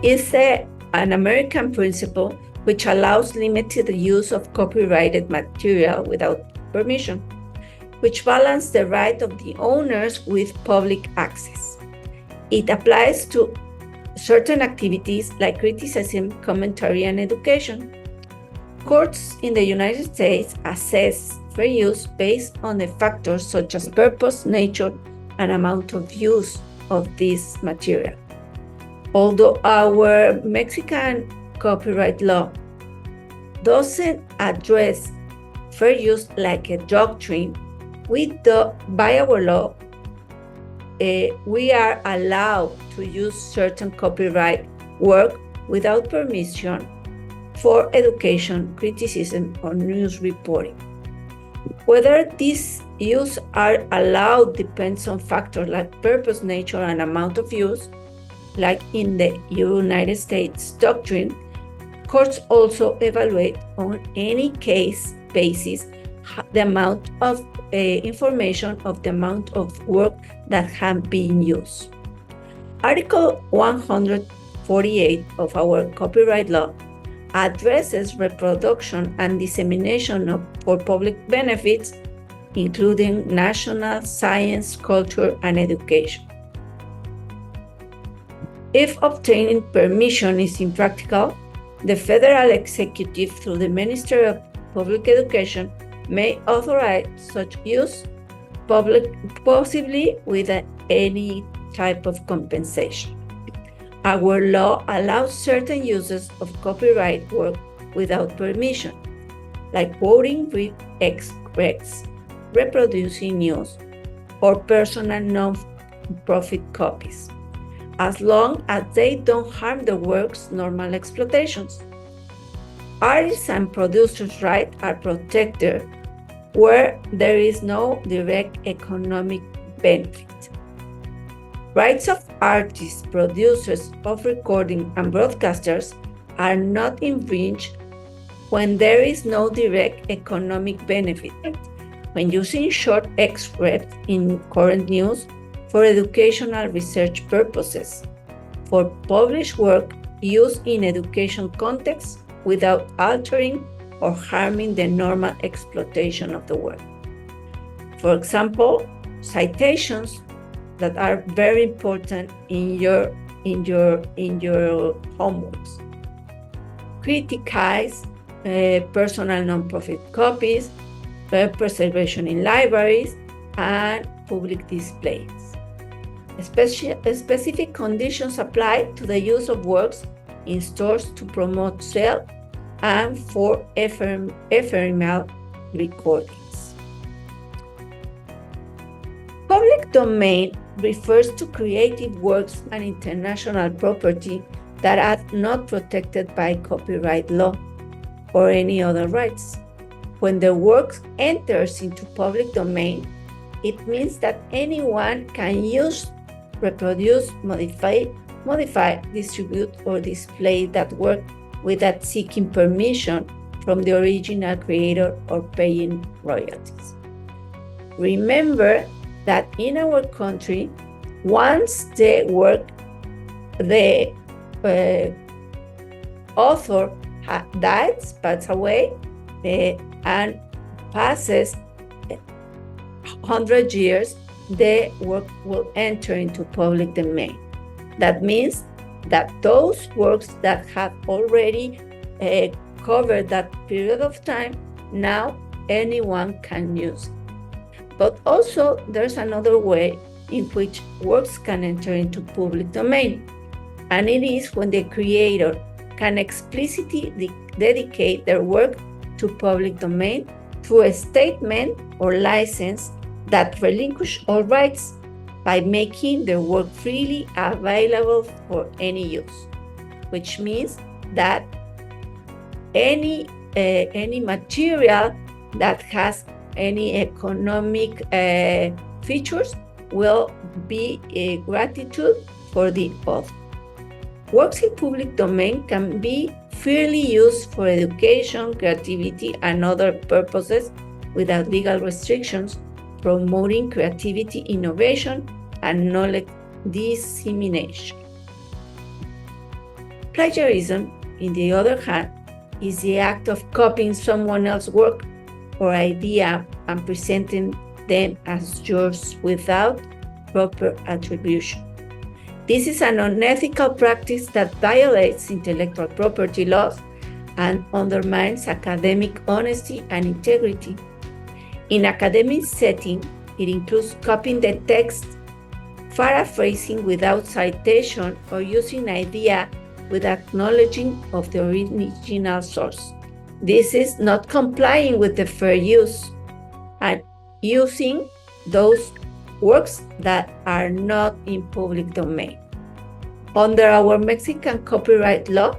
is an American principle which allows limited use of copyrighted material without permission, which balances the right of the owners with public access. It applies to certain activities like criticism, commentary, and education. Courts in the United States assess fair use based on the factors such as purpose, nature, and amount of use of this material. Although our Mexican copyright law doesn't address fair use like a doctrine, by our law, we are allowed to use certain copyright work without permission for education, criticism, or news reporting. Whether these use are allowed depends on factors like purpose, nature, and amount of use. Like in the United States doctrine, courts also evaluate on any case basis the amount of information of the amount of work that have been used. Article 148 of our copyright law addresses reproduction and dissemination for public benefits, including national, science, culture, and education. If obtaining permission is impractical, the federal executive, through the Ministry of Public Education, may authorize such use, possibly with any type of compensation. Our law allows certain uses of copyright work without permission, like quoting with extracts, reproducing news, or personal non-profit copies, as long as they don't harm the work's normal exploitations. Artists and producers' rights are protected where there is no direct economic benefit. Rights of artists, producers of recording, and broadcasters are not infringed when there is no direct economic benefit, when using short excerpts in current news for educational research purposes, for published work used in education contexts without altering or harming the normal exploitation of the work. For example, citations that are very important in your homeworks. Criticize personal non-profit copies, preservation in libraries, and public displays. Specific conditions apply to the use of works in stores to promote sale and for ephemeral recordings. Public domain refers to creative works and intellectual property that are not protected by copyright law or any other rights. When the work enters into public domain, it means that anyone can use, reproduce, modify, distribute, or display that work without seeking permission from the original creator or paying royalties. Remember that in our country, once the author dies, passes away, and passes 100 years, the work will enter into public domain. That means that those works that have already covered that period of time, now anyone can use. But also there's another way in which works can enter into public domain, and it is when the creator can explicitly dedicate their work to public domain through a statement or license that relinquish all rights by making their work freely available for any use, which means that any material that has any economic features will be a gratitude for the author. Works in public domain can be freely used for education, creativity, and other purposes without legal restrictions, promoting creativity, innovation, and knowledge dissemination. Plagiarism, on the other hand, is the act of copying someone else's work or idea and presenting them as yours without proper attribution. This is an unethical practice that violates intellectual property laws and undermines academic honesty and integrity. In academic setting, it includes copying the text, paraphrasing without citation, or using idea with acknowledging of the original source. This is not complying with the fair use and using those works that are not in public domain. Under our Mexican copyright law,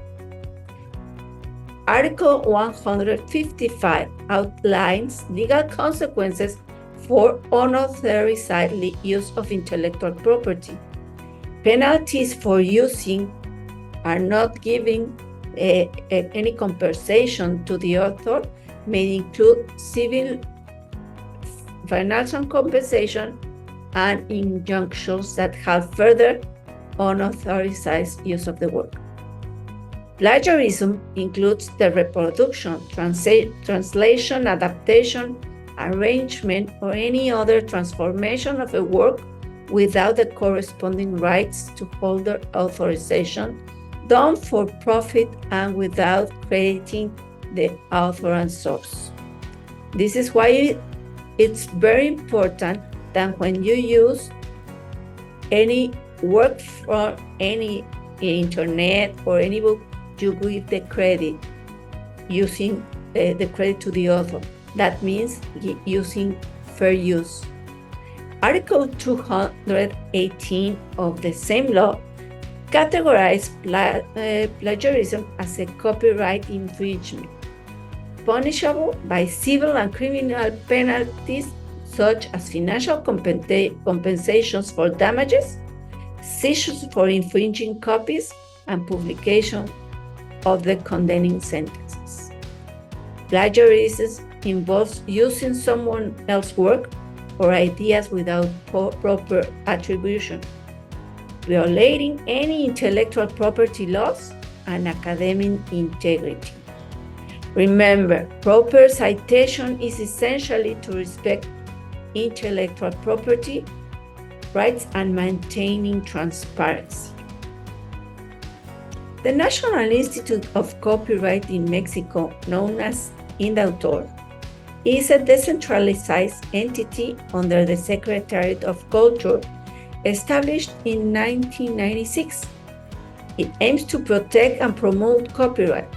Article 155 outlines legal consequences for unauthorized use of intellectual property. Penalties for using are not giving any compensation to the author may include civil, financial compensation, and injunctions that have further unauthorized use of the work. Plagiarism includes the reproduction, translation, adaptation, arrangement, or any other transformation of a work without the corresponding rights to holder authorization, done for profit and without crediting the author and source. This is why it's very important that when you use any work from any internet or any book, you give the credit using the credit to the author. That means using fair use. Article 218 of the same law categorizes plagiarism as a copyright infringement, punishable by civil and criminal penalties such as financial compensations for damages, seizures for infringing copies, and publication of the condemning sentences. Plagiarism involves using someone else's work or ideas without proper attribution, violating any intellectual property laws and academic integrity. Remember, proper citation is essentially to respect intellectual property rights and maintaining transparency. The National Institute of Copyright in Mexico, known as INDAUTOR, is a decentralized entity under the Secretariat of Culture established in 1996. It aims to protect and promote copyright,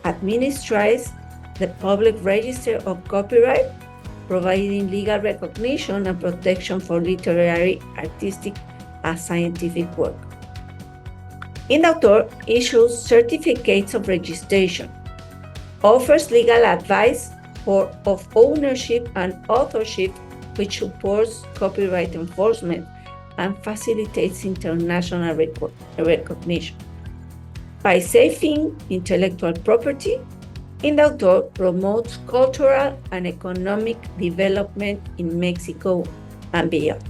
administers the public register of copyright, providing legal recognition and protection for literary, artistic, and scientific work. INDAUTOR issues certificates of registration, offers legal advice of ownership and authorship, which supports copyright enforcement and facilitates international recognition. By saving intellectual property, INDAUTOR promotes cultural and economic development in Mexico and beyond.